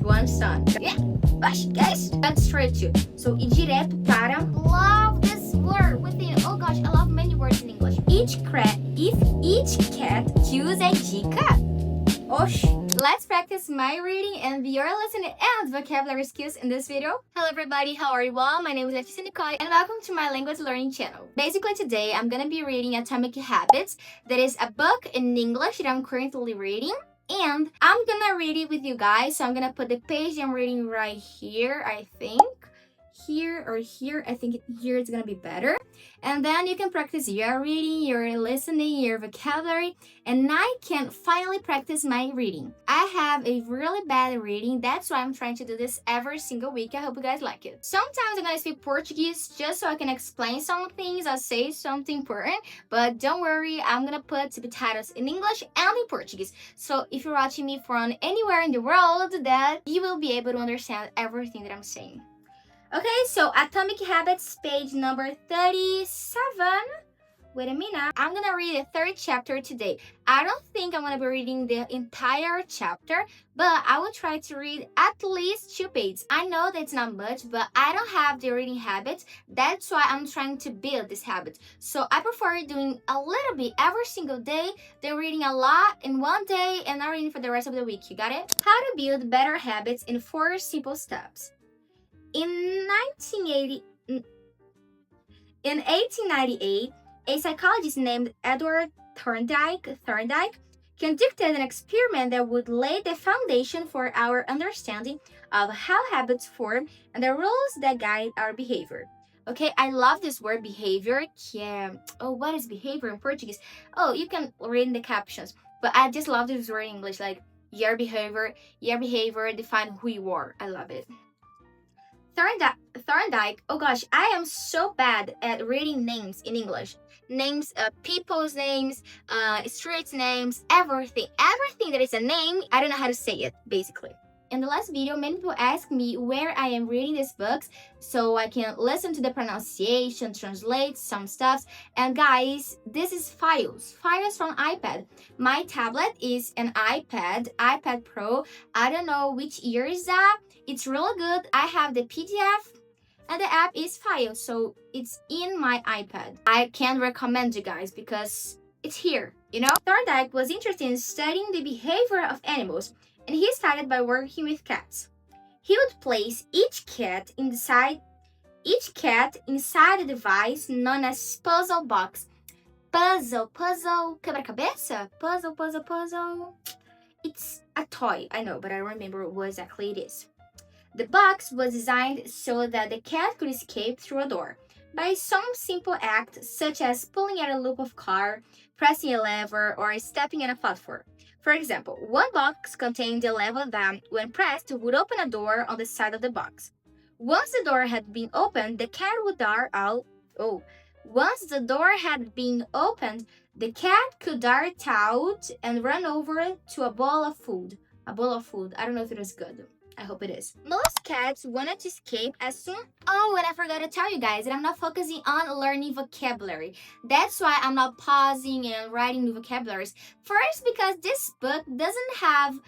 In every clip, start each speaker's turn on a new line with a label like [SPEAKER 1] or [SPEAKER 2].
[SPEAKER 1] one son. Yeah, gosh, guys, that's straight to. So, ir direto para. Love this word within. Oh gosh, I love many words in English. If each cat cues a dica. Osh. Let's practice my reading and your listening and vocabulary skills in this video. Hello everybody, how are you all? My name is Leticianicoly and welcome to my language learning channel. Basically today I'm gonna be reading Atomic Habits. That is a book in English that I'm currently reading. And I'm gonna read it with you guys. So I'm gonna put the page I'm reading right here, I think. Here or here, I think here it's gonna be better. And then you can practice your reading, your listening, your vocabulary, and I can finally practice my reading. I have a really bad reading, that's why I'm trying to do this every single week. I hope you guys like it. Sometimes I'm gonna speak Portuguese just so I can explain some things or say something important, but don't worry, I'm gonna put subtitles in English and in Portuguese. So if you're watching me from anywhere in the world, that you will be able to understand everything that I'm saying. Okay, so Atomic Habits, page number 37. Wait a minute. I'm gonna read the third chapter today. I don't think I'm gonna be reading the entire chapter, but I will try to read at least 2 pages. I know that's not much, but I don't have the reading habit. That's why I'm trying to build this habit. So I prefer doing a little bit every single day than reading a lot in one day and not reading for the rest of the week. You got it? How to build better habits in 4 simple steps. In 1898, a psychologist named Edward Thorndike conducted an experiment that would lay the foundation for our understanding of how habits form and the rules that guide our behavior. Okay, I love this word behavior. Oh, what is behavior in Portuguese? Oh, you can read in the captions, but I just love this word in English, like your behavior define who you are. I love it. Thorndike, oh gosh, I am so bad at reading names in English. Names, people's names, streets names, everything that is a name, I don't know how to say it, basically. In the last video, many people asked me where I am reading these books so I can listen to the pronunciation, translate some stuff. And guys, this is files from iPad. My tablet is an iPad Pro. I don't know which year is that. It's really good. I have the PDF and the app is Files, so it's in my iPad. I can recommend you guys because it's here, you know? Thorndike was interested in studying the behavior of animals, and he started by working with cats. He would place each cat inside a device known as puzzle box. Puzzle, quebra-cabeça? Puzzle. It's a toy, I know, but I don't remember what exactly it is. The box was designed so that the cat could escape through a door by some simple act such as pulling at a loop of car, pressing a lever, or stepping on a platform. For example, one box contained a lever that, when pressed, would open a door on the side of the box. Once the door had been opened, the cat would dart out. Once the door had been opened, the cat could dart out and run over to a bowl of food. I don't know if it is good. I hope it is. Most cats wanted to escape as soon. Oh, and I forgot to tell you guys that I'm not focusing on learning vocabulary. That's why I'm not pausing and writing new vocabularies. First, because this book doesn't have,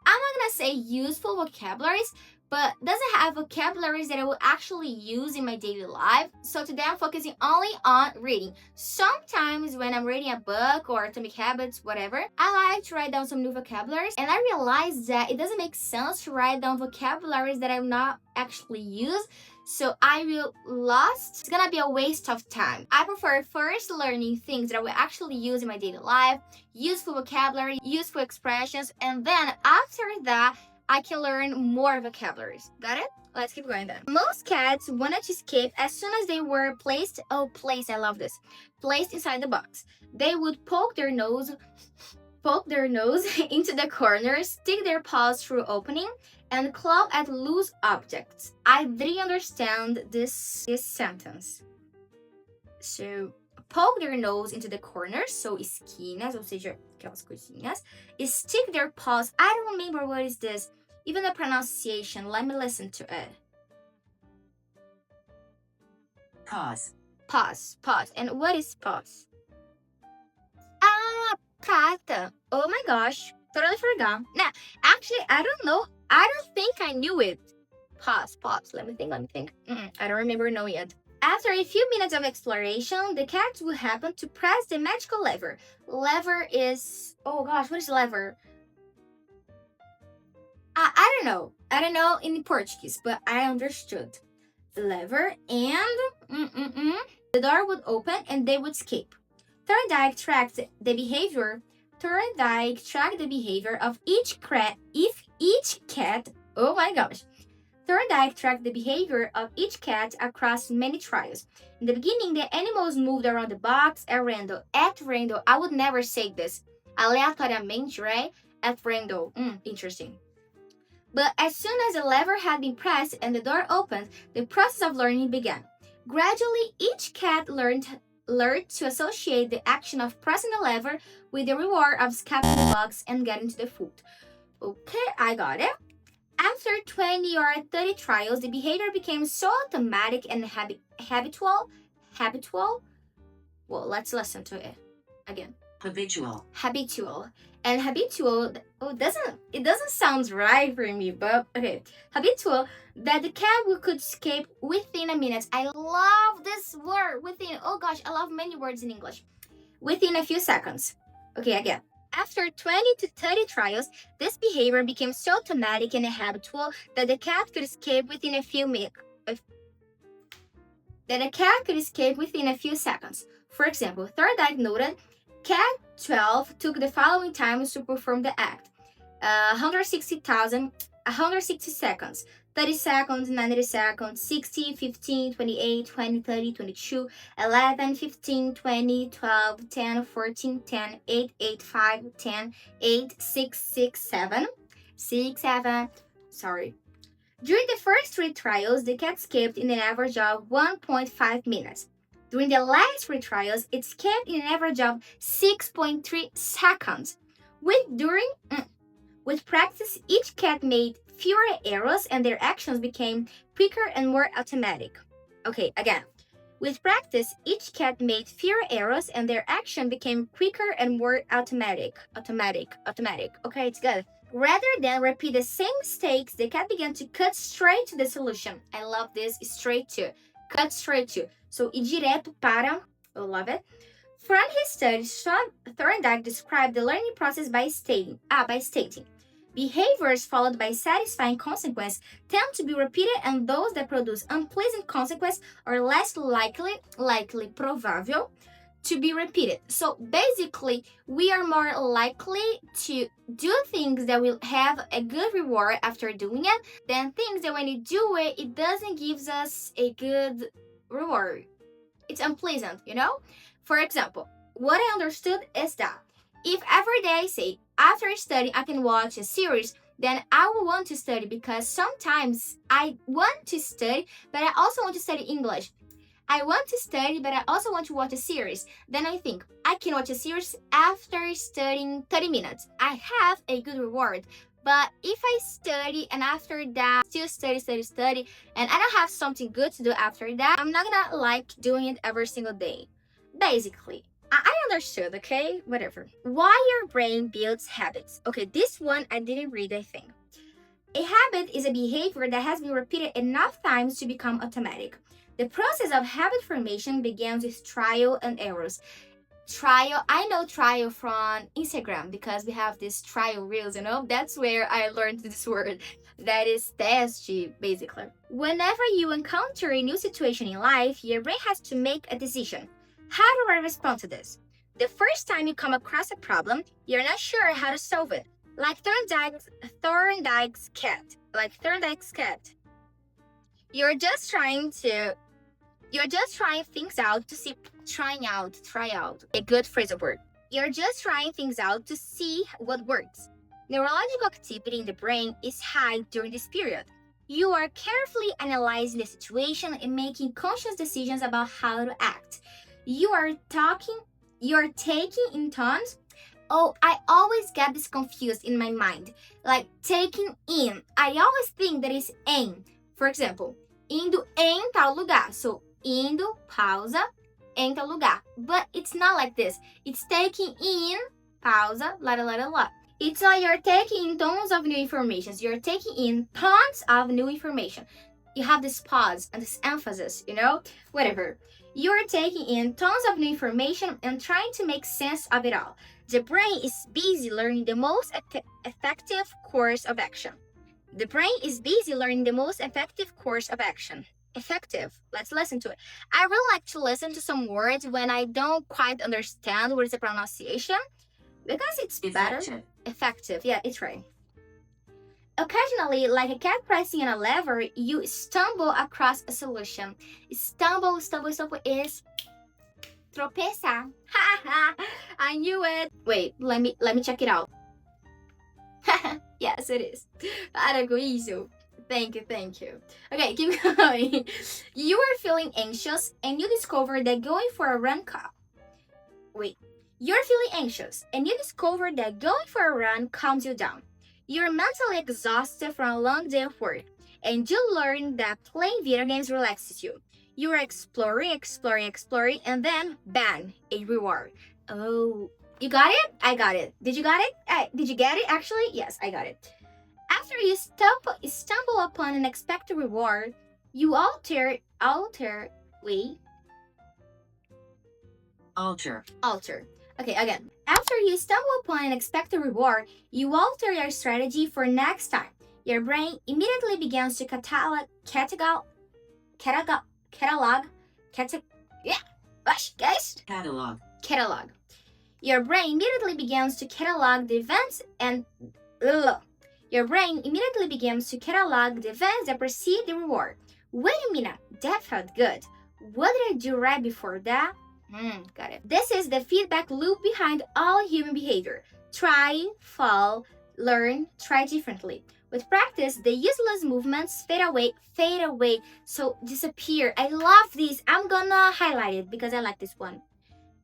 [SPEAKER 1] I'm not gonna say useful vocabularies, but doesn't have vocabularies that I will actually use in my daily life. So today I'm focusing only on reading. Sometimes when I'm reading a book or Atomic Habits, whatever, I like to write down some new vocabularies. And I realized that it doesn't make sense to write down vocabularies that I'm not actually use. So I will lost. It's gonna be a waste of time. I prefer first learning things that I will actually use in my daily life, useful vocabulary, useful expressions, and then after that, I can learn more vocabularies. Got it? Let's keep going then. Most cats wanted to escape as soon as they were placed. I love this. Placed inside the box. They would poke their nose into the corner, stick their paws through opening, and claw at loose objects. I didn't understand this sentence. So, poke their nose into the corners, so esquinas, ou seja, aquelas coisinhas. Stick their paws. I don't remember what is this. Even the pronunciation. Let me listen to it.
[SPEAKER 2] Pause.
[SPEAKER 1] And what is pause? Ah, prata. Oh my gosh. Totally forgot. Nah, actually, I don't know I don't think I knew it. Pause. Let me think. I don't remember knowing it. After a few minutes of exploration, the cat would happen to press the magical lever. Lever is... oh gosh, what is lever? I don't know. I don't know in Portuguese, but I understood. The lever and... the door would open and they would escape. Thorndike tracked the behavior of each cat. Oh my gosh. Thorndike tracked the behavior of each cat across many trials. In the beginning, the animals moved around the box at random. I would never say this. Aleatoriamente, right? At random. Interesting. But as soon as the lever had been pressed and the door opened, the process of learning began. Gradually, each cat learned to associate the action of pressing the lever with the reward of escaping the box and getting to the food. Okay, I got it. After 20 or 30 trials, the behavior became so automatic and habitual. Well, let's listen to it again.
[SPEAKER 2] Habitual.
[SPEAKER 1] And habitual, it doesn't sound right for me, but okay. Habitual, that the cat could escape within a minute. I love this word, within. Oh gosh, I love many words in English. Within a few seconds. Okay, again. After 20 to 30 trials, this behavior became so automatic and habitual that the cat could escape within a few seconds. For example, Thorndike noted, cat 12 took the following times to perform the act. 160 seconds, 30 seconds, 90 seconds, 60, 15, 28, 20, 30, 22, 11, 15, 20, 12, 10, 14, 10, 8, 8, 5, 10, 8, 6, 6, 7. Sorry. During the first 3 trials, the cat escaped in an average of 1.5 minutes. During the last 3 trials, it escaped in an average of 6.3 seconds. With practice, each cat made fewer errors and their actions became quicker and more automatic. Okay, again. With practice, each cat made fewer errors and their action became quicker and more automatic. Okay, it's good. Rather than repeat the same mistakes, the cat began to cut straight to the solution. I love this, straight to. Cut straight to. So, ir direto para. I love it. From his studies, Thorndike described the learning process by stating, behaviors followed by satisfying consequence tend to be repeated, and those that produce unpleasant consequence are less likely provável, to be repeated. So basically, we are more likely to do things that will have a good reward after doing it than things that when you do it, it doesn't give us a good reward. It's unpleasant, you know? For example, what I understood is that if every day I say, after studying, I can watch a series, then I will want to study, because sometimes I want to study, but I also want to study English. I want to study, but I also want to watch a series. Then I think, I can watch a series after studying 30 minutes. I have a good reward. But if I study and after that, still study, and I don't have something good to do after that, I'm not gonna like doing it every single day. Basically. I understood, okay? Whatever. Why your brain builds habits. Okay, this one I didn't read, I think. A habit is a behavior that has been repeated enough times to become automatic. The process of habit formation begins with trial and errors. I know trial from Instagram because we have this trial reels, you know? That's where I learned this word. That is teste, basically. Whenever you encounter a new situation in life, your brain has to make a decision. How do I respond to this? The first time you come across a problem, you're not sure how to solve it. Like Thorndike's cat. You're just trying things out to see. Try out. A good phrasal word. You're just trying things out to see what works. Neurological activity in the brain is high during this period. You are carefully analyzing the situation and making conscious decisions about how to act. You're taking in turns. Oh, I always get this confused in my mind. Like taking in. I always think that it's em. For example, indo em tal lugar. So, indo, pausa, em tal lugar. But it's not like this. It's taking in, pausa, la. It's like you're taking in tons of new information. You're taking in tons of new information. You have this pause and this emphasis, whatever. You're taking in tons of new information and trying to make sense of it all. The brain is busy learning the most effective course of action. The brain is busy learning the most effective course of action. Effective. Let's listen to it. I really like to listen to some words when I don't quite understand what is the pronunciation because it's better. Effective. Yeah, it's right. Occasionally, like a cat pressing on a lever, you stumble across a solution. Stumble is tropeçar. I knew it. Wait, let me check it out. Yes, it is. Para com isso. Thank you. Okay, keep going. You are feeling anxious and you discover that going for a run You're feeling anxious and you discover that going for a run calms you down. You're mentally exhausted from a long day of work, and you learn that playing video games relaxes you. You are exploring, and then, bang, a reward. Oh, you got it? I got it. Did you got it? Did you get it, actually? Yes, I got it. After you stumble upon an expected reward, you alter. Okay, again. After you stumble upon an expected reward, you alter your strategy for next time. Your brain immediately begins to catalog. Your brain immediately begins to catalog the events that precede the reward. Wait a minute, that felt good. What did I do right before that? Got it. This is the feedback loop behind all human behavior. Try, fall, learn, try differently. With practice, the useless movements fade away, so disappear. I love this. I'm gonna highlight it because I like this one.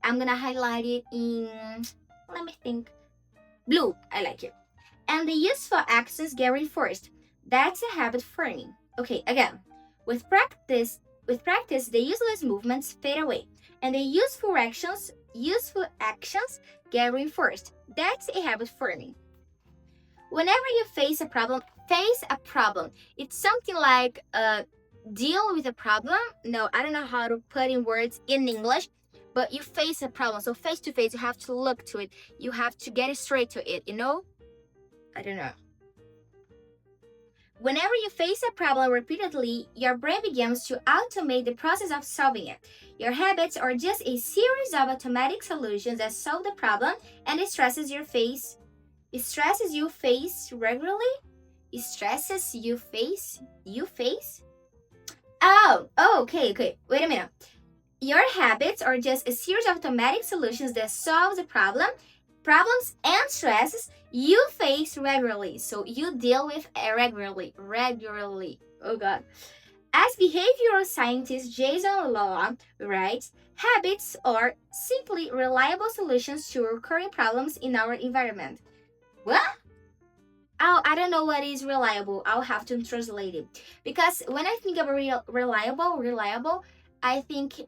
[SPEAKER 1] I'm gonna highlight it in, let me think, blue. I like it. And the useful actions get reinforced. That's a habit forming. Okay, again. With practice, the useless movements fade away. And the useful actions get reinforced. That's a habit forming. Whenever you face a problem. It's something like deal with a problem. No, I don't know how to put in words in English, but you face a problem. So face to face, you have to look to it. You have to get straight to it, I don't know. Whenever you face a problem repeatedly, your brain begins to automate the process of solving it. Your habits are just a series of automatic solutions that solve the problem and it stresses you face regularly? Oh, okay. Wait a minute. Your habits are just a series of automatic solutions that solve the problems and stresses you face regularly. So you deal with regularly. Oh God. As behavioral scientist Jason Law writes, habits are simply reliable solutions to recurring problems in our environment. What? Oh, I don't know what is reliable. I'll have to translate it. Because when I think of reliable, I think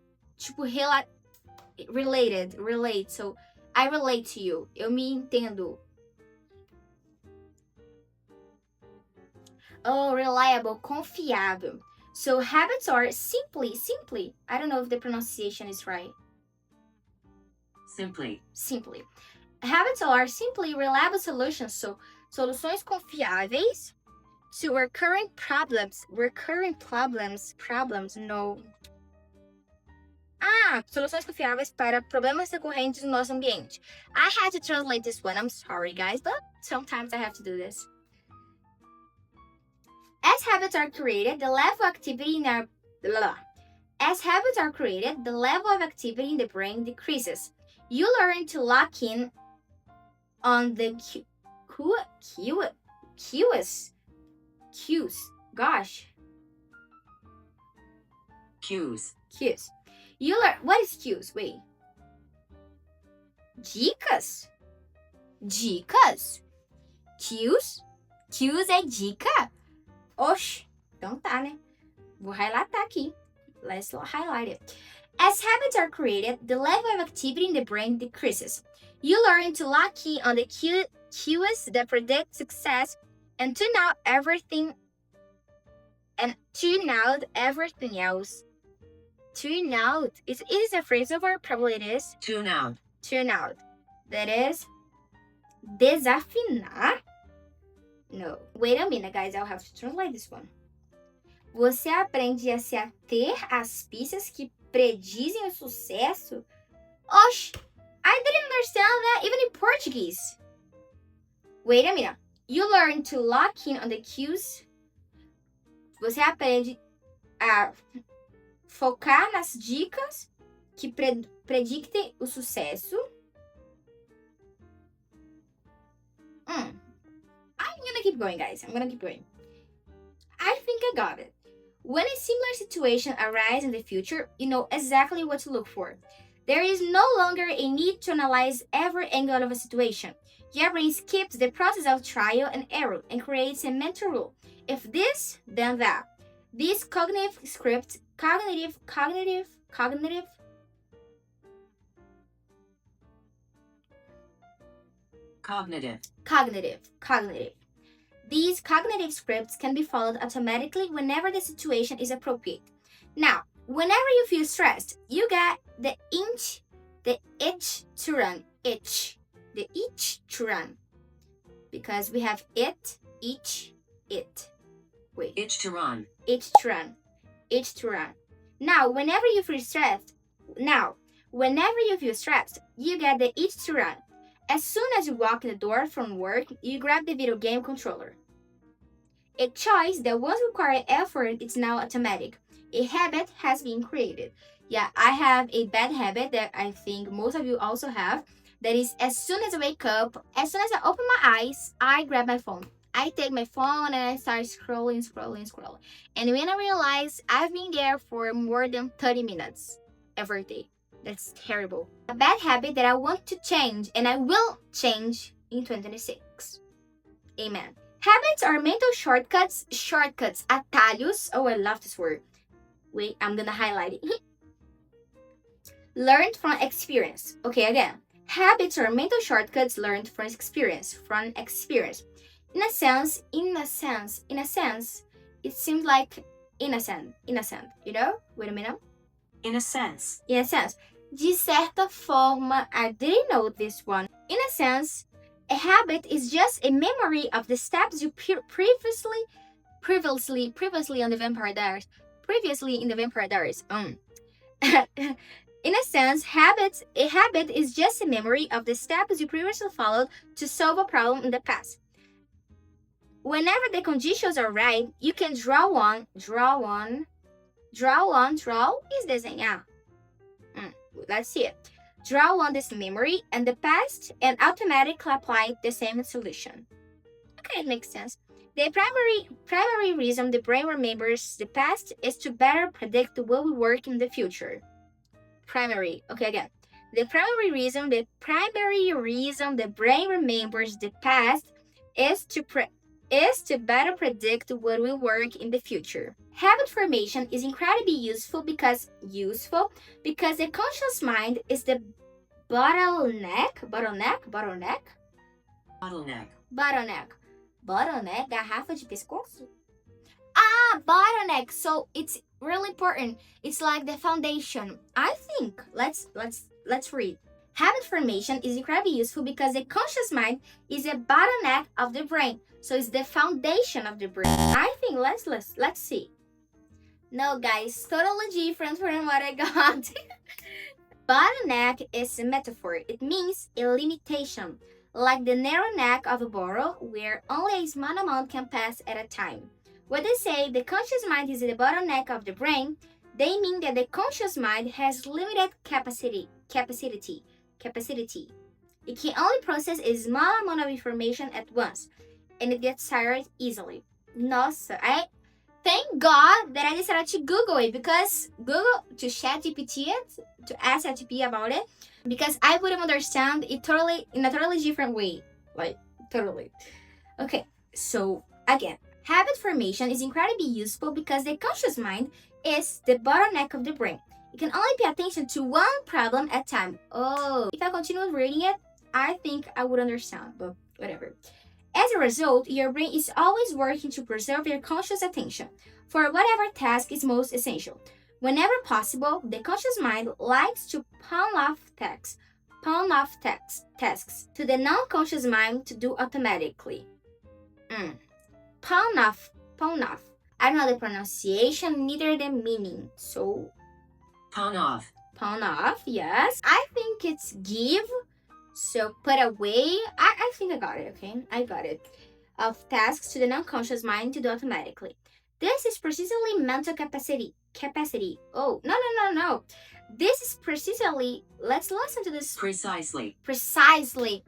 [SPEAKER 1] relate. So I relate to you. Eu me entendo. Oh, reliable, confiável. So habits are simply. I don't know if the pronunciation is right.
[SPEAKER 2] Simply.
[SPEAKER 1] Habits are simply reliable solutions. So soluções confiáveis to recurring problems. No. Soluções confiáveis para problemas recorrentes no nosso ambiente. I had to translate this one. I'm sorry, guys, but sometimes I have to do this. As habits are created, the level of activity in the brain decreases. You learn to lock in on the cues. You learn. What is cues? Wait. Dicas? Cues é dica? Oxe, então tá, né? Vou highlightar aqui. Let's highlight it. As habits are created, the level of activity in the brain decreases. You learn to lock in on the cues that predict success and tune out everything else. Tune out. It is a phrasal verb, probably it is.
[SPEAKER 2] Tune out.
[SPEAKER 1] Tune out. That is desafinar. No. Wait a minute, guys. I'll have to translate this one. Você aprende a se ater às pistas que predizem o sucesso? Osh! I didn't understand that even in Portuguese. Wait a minute. You learn to lock in on the cues. Você aprende a focar nas dicas que predictem o sucesso. I'm gonna keep going, guys. I'm gonna keep going. I think I got it. When a similar situation arises in the future, you know exactly what to look for. There is no longer a need to analyze every angle of a situation. Your brain skips the process of trial and error and creates a mental rule. If this, then that. This cognitive script, cognitive. These cognitive scripts can be followed automatically whenever the situation is appropriate. Now, whenever you feel stressed, you get the itch to run. The itch to run. Because we have it, itch, it. Wait.
[SPEAKER 2] Itch to run.
[SPEAKER 1] Itch to run. Itch to run. Now, whenever you feel stressed, you get the itch to run. As soon as you walk in the door from work, you grab the video game controller. A choice that once required effort is now automatic. A habit has been created. Yeah, I have a bad habit that I think most of you also have. That is, as soon as I wake up, as soon as I open my eyes, I grab my phone. I take my phone and I start scrolling. And when I realize I've been there for more than 30 minutes every day. That's terrible. A bad habit that I want to change and I will change in 2026. Amen. Habits are mental shortcuts, atalhos. Oh, I love this word. Wait, I'm gonna highlight it. Learned from experience. Okay, again. Habits are mental shortcuts learned from experience. In a sense, it seems like innocent, you know? Wait a minute.
[SPEAKER 2] In a sense.
[SPEAKER 1] De certa forma, I didn't know this one. In a sense, a habit is just a memory of the steps you previously in the Vampire Diaries. In a sense, a habit is just a memory of the steps you previously followed to solve a problem in the past. Whenever the conditions are right, you can draw is desenhar. Let's see it. Draw on this memory and the past and automatically apply the same solution. Okay, it makes sense. The primary reason the brain remembers the past is to better predict what will work in the future. Primary. Okay, again. The primary reason the brain remembers the past is to better predict what will work in the future. Habit formation is incredibly useful because the conscious mind is the bottleneck, garrafa de pescoço? Bottleneck. So it's really important. It's like the foundation. I think. Let's read. Habit formation is incredibly useful because the conscious mind is a bottleneck of the brain. So it's the foundation of the brain. I think let's see. No, guys, totally different from what I got. Bottleneck is a metaphor. It means a limitation, like the narrow neck of a bottle where only a small amount can pass at a time. When they say the conscious mind is the bottleneck of the brain, they mean that the conscious mind has limited capacity. It can only process a small amount of information at once, and it gets tired easily. Nossa, I thank God that I decided to Google it, because to ask ChatGPT about it, because I wouldn't understand it in a totally different way. Like, totally. Okay, so again, habit formation is incredibly useful because the conscious mind is the bottleneck of the brain. You can only pay attention to one problem at a time. Oh, if I continue reading it, I think I would understand, but whatever. As a result, your brain is always working to preserve your conscious attention for whatever task is most essential. Whenever possible, the conscious mind likes to pawn off tasks to the non-conscious mind to do automatically. Pawn off. I don't know the pronunciation, neither the meaning. So,
[SPEAKER 2] Pawn off.
[SPEAKER 1] pawn off, yes. I think it's give. So put away. I think I got it, okay? I got it. Of tasks to the non-conscious mind to do automatically. This is precisely mental capacity. Oh, no. This is precisely, let's listen to this.
[SPEAKER 2] Precisely.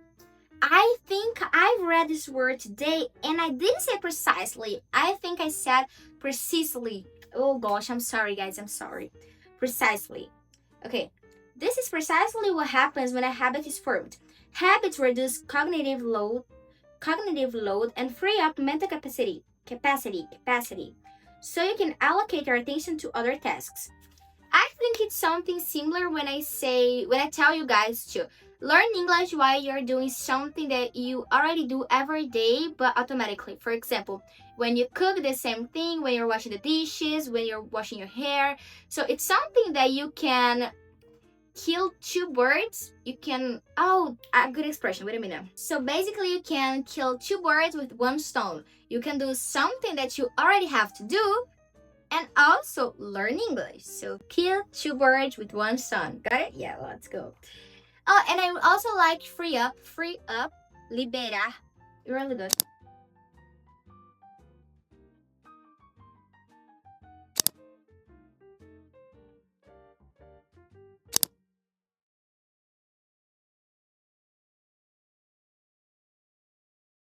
[SPEAKER 1] I think I've read this word today and I didn't say precisely. I think I said precisely. Oh gosh, I'm sorry guys, I'm sorry. Precisely. Okay, this is precisely what happens when a habit is formed. Habits reduce cognitive load and free up mental capacity. So you can allocate your attention to other tasks. I think it's something similar when I tell you guys to learn English while you're doing something that you already do every day, but automatically. For example, when you cook, the same thing, when you're washing the dishes, when you're washing your hair. So it's something that you can kill two birds. A good expression, wait a minute. So basically you can kill two birds with one stone. You can do something that you already have to do and also learn English. So kill two birds with one stone. Got it? Yeah, let's go. Oh, and I also like free up, liberar. Really good.